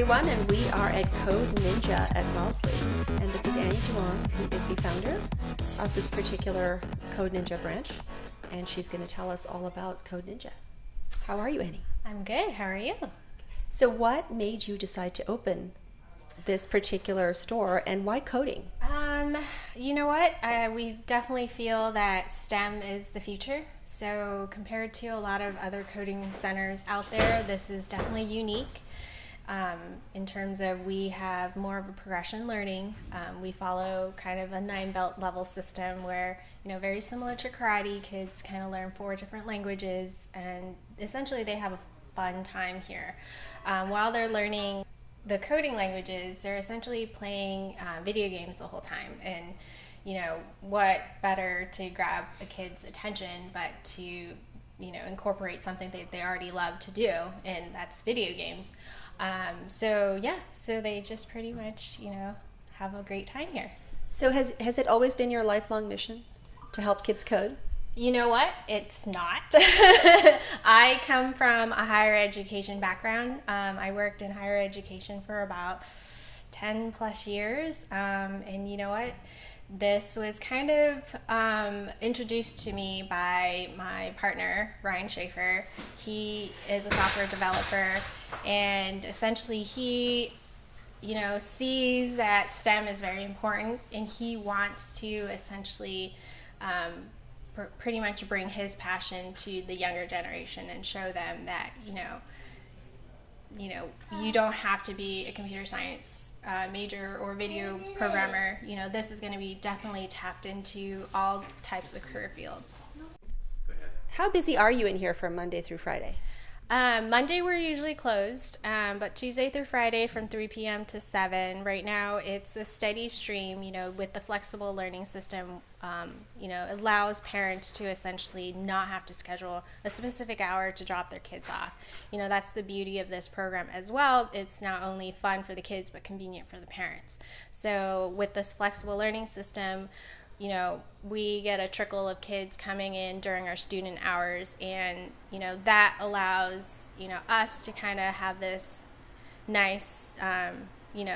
everyone, and we are at Code Ninja at Wellesley. And this is Annie Duong, who is the founder of this particular Code Ninja branch. And she's going to tell us all about Code Ninja. How are you, Annie? I'm good. How are you? So what made you decide to open this particular store, and why coding? You know what? We definitely feel that STEM is the future. So compared to a lot of other coding centers out there, this is definitely unique. In terms of we have more of a progression learning. We follow kind of a 9-belt level system where, very similar to karate, kids kind of learn 4 different languages, and essentially they have a fun time here. While they're learning the coding languages, they're essentially playing video games the whole time. And, what better to grab a kid's attention but to, incorporate something that they already love to do, and that's video games. So they just pretty much, have a great time here. So has it always been your lifelong mission to help kids code? You know what? It's not. I come from a higher education background. I worked in higher education for about 10 plus years. And you know what? This was kind of introduced to me by my partner, Ryan Schaefer. He is a software developer, and essentially he sees that STEM is very important, and he wants to essentially pretty much bring his passion to the younger generation and show them that you don't have to be a computer science major or video programmer. This is going to be definitely tapped into all types of career fields. How busy are you in here from Monday through Friday? Monday we're usually closed, but Tuesday through Friday from 3 p.m. to 7. Right now it's a steady stream, with the flexible learning system, it allows parents to essentially not have to schedule a specific hour to drop their kids off. That's the beauty of this program as well. It's not only fun for the kids, but convenient for the parents. So with this flexible learning system, we get a trickle of kids coming in during our student hours, and, that allows, us to kind of have this nice,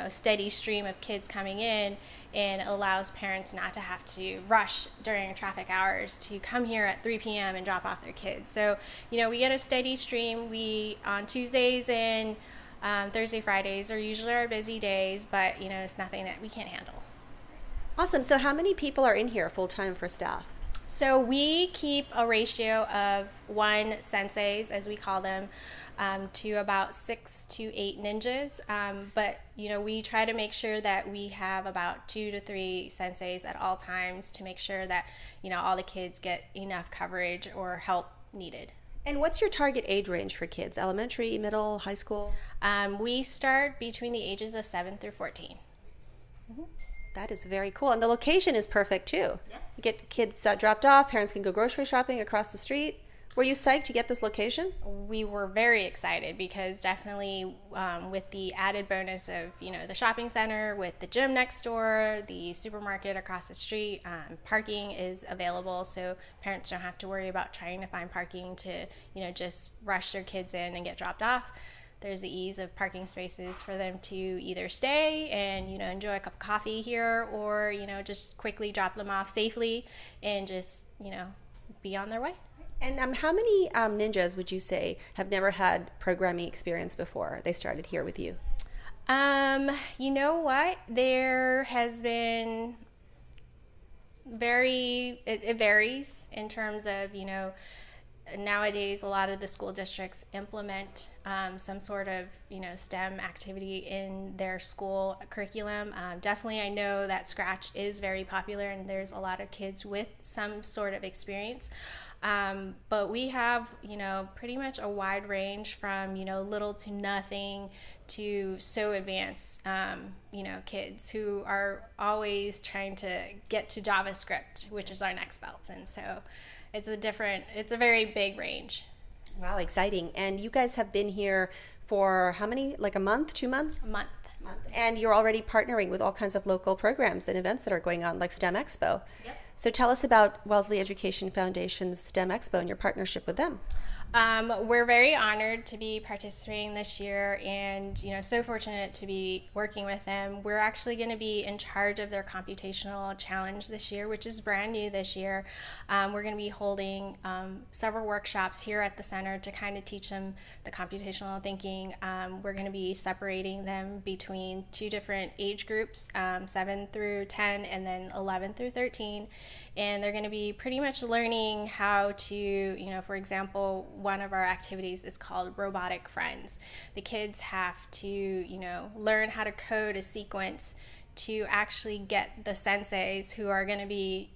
steady stream of kids coming in, and allows parents not to have to rush during traffic hours to come here at 3 p.m. and drop off their kids. So, we get a steady stream. We, on Tuesdays and Thursday, Fridays are usually our busy days, but, it's nothing that we can't handle. Awesome. So how many people are in here full-time for staff? So we keep a ratio of 1 senseis, as we call them, to about 6 to 8 ninjas. But, we try to make sure that we have about 2 to 3 senseis at all times to make sure that, all the kids get enough coverage or help needed. And what's your target age range for kids? Elementary, middle, high school? We start between the ages of 7 through 14. Mm-hmm. That is very cool. And the location is perfect too. Yeah. You get kids dropped off, parents can go grocery shopping across the street. Were you psyched to get this location? We were very excited because definitely with the added bonus of, the shopping center, with the gym next door, the supermarket across the street, parking is available, so parents don't have to worry about trying to find parking to, just rush their kids in and get dropped off. There's the ease of parking spaces for them to either stay and, enjoy a cup of coffee here, or, just quickly drop them off safely and just, be on their way. And how many ninjas would you say have never had programming experience before they started here with you? You know what? There has been it varies in terms of, nowadays a lot of the school districts implement some sort of STEM activity in their school curriculum. Definitely I know that Scratch is very popular, and there's a lot of kids with some sort of experience, but we have pretty much a wide range from little to nothing to so advanced kids who are always trying to get to JavaScript, which is our next belt. And so it's a very big range. Wow, exciting. And you guys have been here for how many, like a month, 2 months? A month. And you're already partnering with all kinds of local programs and events that are going on, like STEM Expo. Yep. So tell us about Wellesley Education Foundation's STEM Expo and your partnership with them. We're very honored to be participating this year and, so fortunate to be working with them. We're actually going to be in charge of their computational challenge this year, which is brand new this year. We're going to be holding several workshops here at the center to kind of teach them the computational thinking. We're going to be separating them between two different age groups, 7 through 10 and then 11 through 13. And they're going to be pretty much learning how to, for example, one of our activities is called Robotic Friends. The kids have to, learn how to code a sequence to actually get the senseis who are going to be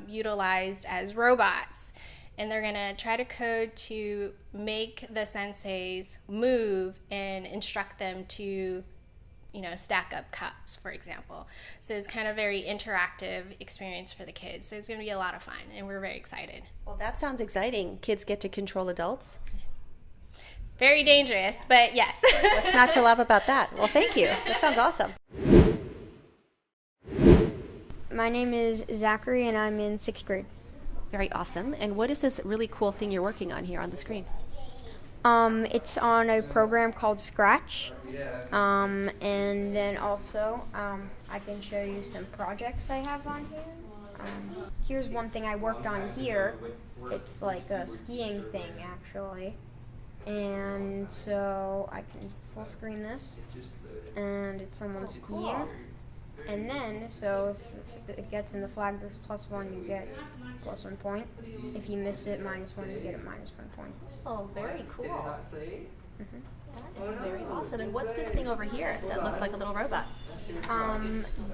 utilized as robots. And they're going to try to code to make the senseis move and instruct them to stack up cups, for example. So it's kind of very interactive experience for the kids. So it's going to be a lot of fun, and we're very excited. Well, that sounds exciting. Kids get to control adults. Very dangerous, but yes. What's not to love about that? Well, thank you. That sounds awesome. My name is Zachary, and I'm in 6th grade. Very awesome. And what is this really cool thing you're working on here on the screen? It's on a program called Scratch. And then also, I can show you some projects I have on here. Here's one thing I worked on here. It's like a skiing thing, actually. And so I can full screen this, and it's someone skiing. And then, so if it gets in the flag, there's +1, you get +1 point. If you miss it, -1, you get a -1 point. Oh, very cool. That is very awesome. And what's this thing over here that looks like a little robot?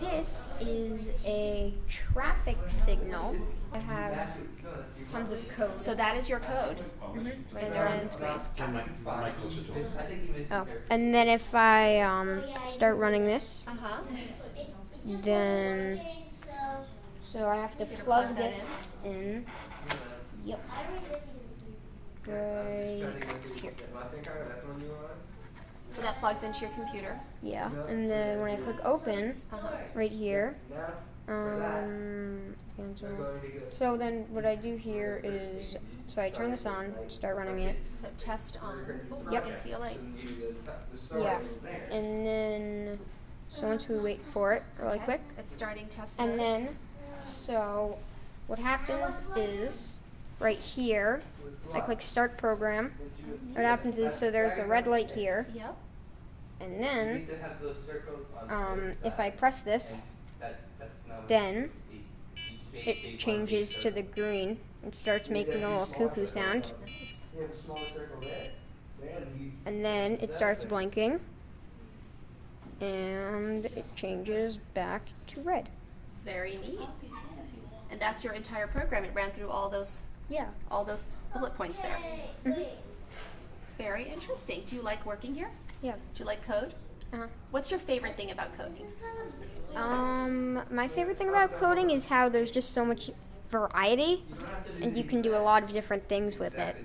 This is a traffic signal. I have tons of code. So that is your code right there on the screen. Oh, and then if I start running this, Uh-huh. then so I have to plug this in. Yep. Right here. So that plugs into your computer. Yeah, and then when I click open, right here, cancel. So then what I do here is, so I turn this on, start running it. So test on. Yep. I can see a light. Yeah, and then, so once we wait for it really quick, It's starting test. and then, so what happens is, right here, I click start program. What happens is, so there's a red light here, Yep. and then, if I press this, then it changes to the green and starts making a little cuckoo sound, and then it starts blinking, and it changes back to red. Very neat. And that's your entire program. It ran through all those Yeah. bullet points there. Mhm. Very interesting. Do you like working here? Yeah. Do you like code? Uh-huh. What's your favorite thing about coding? My favorite thing about coding is how there's just so much variety, and you can do a lot of different things with it.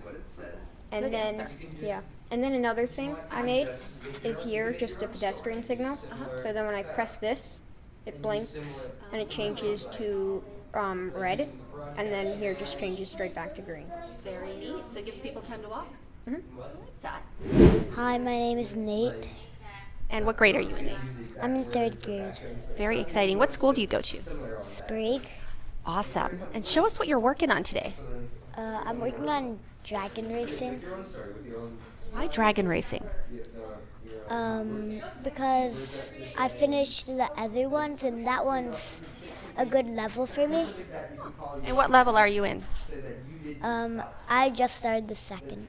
And Good then, answer. yeah. And then another thing I made is here, just a pedestrian signal. So then when I press this, it blinks and it changes to red, and then here just changes straight back to green. Very neat. So it gives people time to walk. Mhm. I like that. Hi, my name is Nate. And what grade are you in, Nate? I'm in 3rd grade. Very exciting. What school do you go to? Sprague. Awesome. And show us what you're working on today. I'm working on dragon racing Why dragon racing? because I finished the other ones and that one's a good level for me. And what level are you in? I just started the 2nd,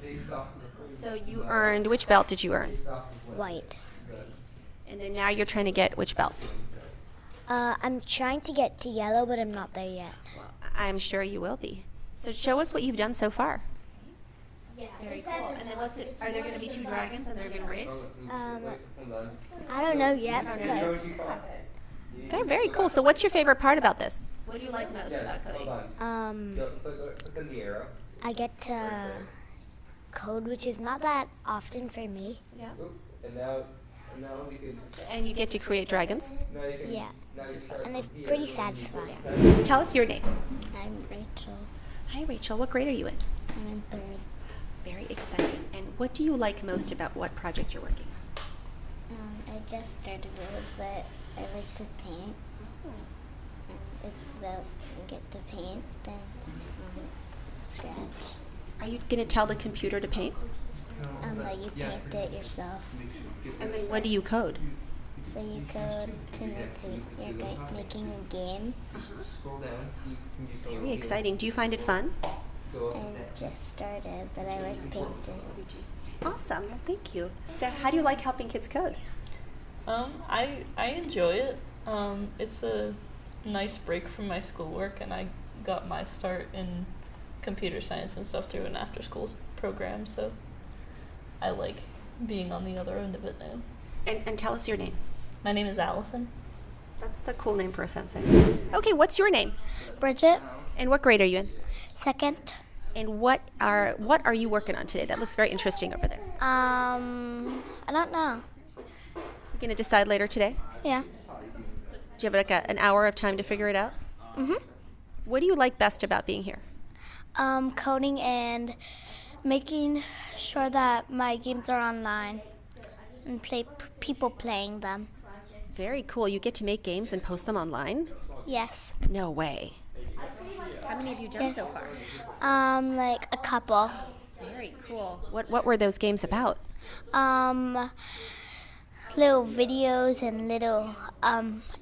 So you earned, which belt did you earn? white. And then now you're trying to get which belt? I'm trying to get to yellow, but I'm not there yet. I'm sure you will be. So show us what you've done so far. Very cool. And then what's it? Are there going to be 2 dragons and they're going to race? I don't know yet because Okay, very cool. So what's your favorite part about this? What do you like most about coding? I get to code, which is not that often for me. Yeah. And you get to create dragons. Yeah, and it's pretty satisfying. Tell us your name. I'm Rachel. Hi, Rachel. What grade are you in? I'm in 3rd. Very exciting. And what do you like most about what project you're working on? I just started it, but I like to paint. It's about you get to paint, then scratch. Are you going to tell the computer to paint? Like you paint it yourself. And then what do you code? So you go to you're making a game. Very exciting. Do you find it fun? I just started, but I like painting. Awesome. Well, thank you. So how do you like helping kids code? I enjoy it. It's a nice break from my schoolwork, and I got my start in computer science and stuff through an after-school program, so I like being on the other end of it now. And tell us your name. My name is Allison. That's the cool name for a sensei. Okay, what's your name? Bridget, And what grade are you in? second. And what are you working on today? That looks very interesting over there. I don't know. You gonna decide later today? Yeah. Do you have like an hour of time to figure it out? Mhm. What do you like best about being here? Coding and making sure that my games are online and people playing them. Very cool. You get to make games and post them online? Yes. No way. How many have you done Yes. so far? Like a couple. Very cool. What were those games about? Little videos and little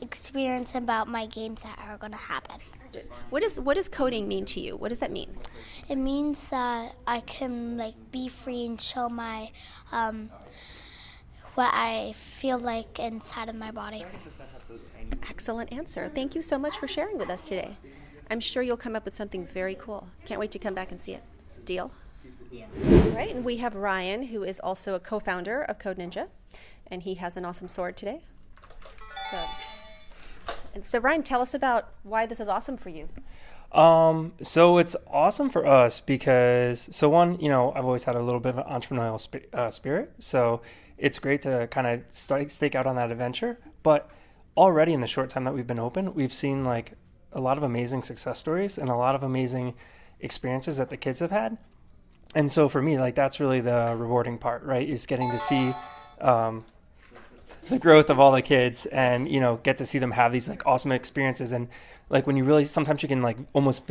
experience about my games that are gonna happen. What does coding mean to you? What does that mean? It means that I can be free and show my what I feel like inside of my body. Excellent answer. Thank you so much for sharing with us today. I'm sure you'll come up with something very cool. Can't wait to come back and see it. Deal? Yeah. All right, and we have Ryan, who is also a co-founder of Code Ninja, and he has an awesome sword today. So Ryan, tell us about why this is awesome for you. So it's awesome for us because, one, I've always had a little bit of an entrepreneurial spirit. So it's great to kind of stake out on that adventure. But already in the short time that we've been open, we've seen a lot of amazing success stories and a lot of amazing experiences that the kids have had. And so for me, that's really the rewarding part, right? Is getting to see, the growth of all the kids and, get to see them have these awesome experiences. And when you really, sometimes you can almost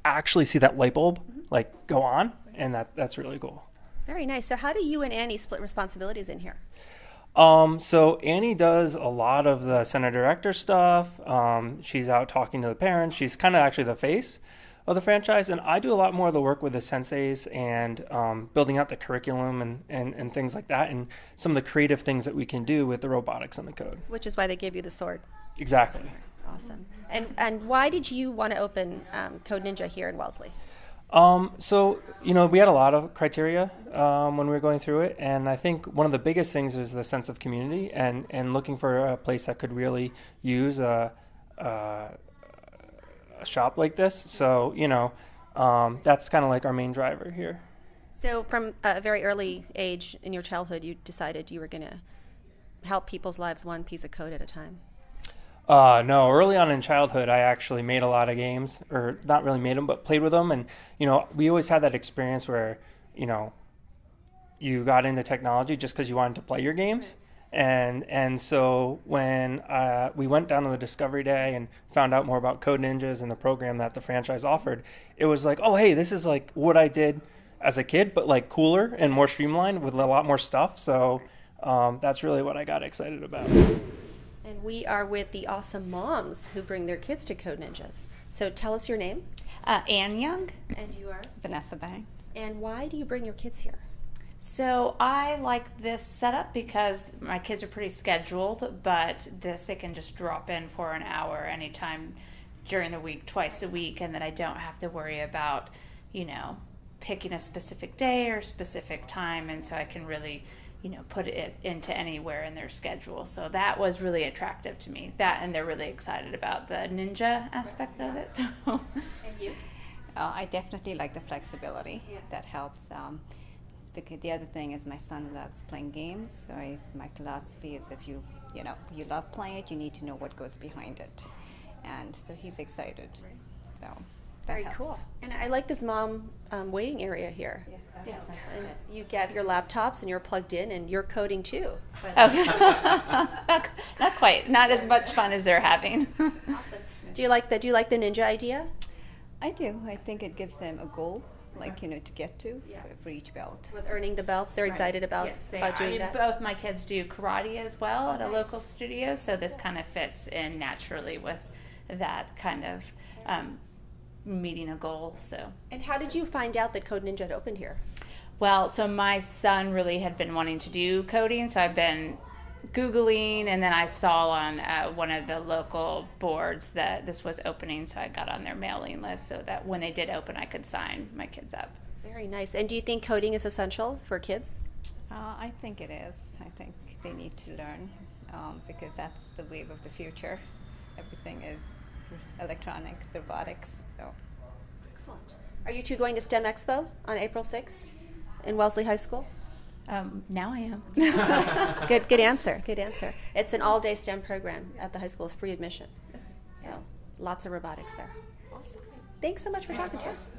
actually see that light bulb, go on. And that's really cool. Very nice. So how do you and Annie split responsibilities in here? So Annie does a lot of the center director stuff. She's out talking to the parents. She's kind of actually the face of the franchise. And I do a lot more of the work with the senseis and building out the curriculum and things like that. And some of the creative things that we can do with the robotics and the code. Which is why they gave you the sword. Exactly. Awesome. And why did you want to open Code Ninja here in Wellesley? So, we had a lot of criteria when we were going through it. And I think one of the biggest things was the sense of community and looking for a place that could really use a shop like this. So, that's kind of our main driver here. So from a very early age in your childhood, you decided you were going to help people's lives one piece of code at a time. No, early on in childhood, I actually made a lot of games, or not really made them, but played with them. And, we always had that experience where, you got into technology just because you wanted to play your games. And so when we went down to the Discovery Day and found out more about Code Ninjas and the program that the franchise offered, it was oh, hey, this is what I did as a kid, but cooler and more streamlined with a lot more stuff. So that's really what I got excited about. And we are with the awesome moms who bring their kids to Code Ninjas. So tell us your name. Ann Young. And you are? Vanessa Bang. And why do you bring your kids here? So I like this setup because my kids are pretty scheduled, but they can just drop in for an hour anytime during the week, twice a week, and then I don't have to worry about, picking a specific day or specific time, and so I can really put it into anywhere in their schedule. So that was really attractive to me. That, and they're really excited about the ninja aspect of it. So. And you? I definitely like the flexibility. Yeah. That helps. Because the other thing is my son loves playing games. So my philosophy is if you love playing it, you need to know what goes behind it. And so he's excited. So. Very helps. cool. And I like this mom waiting area here. Yes, And you get your laptops and you're plugged in and you're coding too. Oh, not quite. Not as much fun as they're having. Awesome. Do you like the Ninja idea? I do. I think it gives them a goal, like, to get to for each belt. With earning the belts, they're excited about, Yes, they about are. doing that. Both my kids do karate as well at a Nice. local studio, so this kind of fits in naturally with that kind of meeting a goal. So. And how did you find out that Code Ninja had opened here? Well, so my son really had been wanting to do coding, so I've been Googling, and then I saw on one of the local boards that this was opening, so I got on their mailing list so that when they did open, I could sign my kids up. Very nice. And do you think coding is essential for kids? I think it is. I think they need to learn because that's the wave of the future. Everything is electronics, robotics. So Excellent. Are you two going to STEM Expo on April 6th in Wellesley High School? Now I am. Good answer. Good answer. It's an all-day STEM program at the high school. It's free admission. So lots of robotics there. Awesome. Thanks so much for talking to us.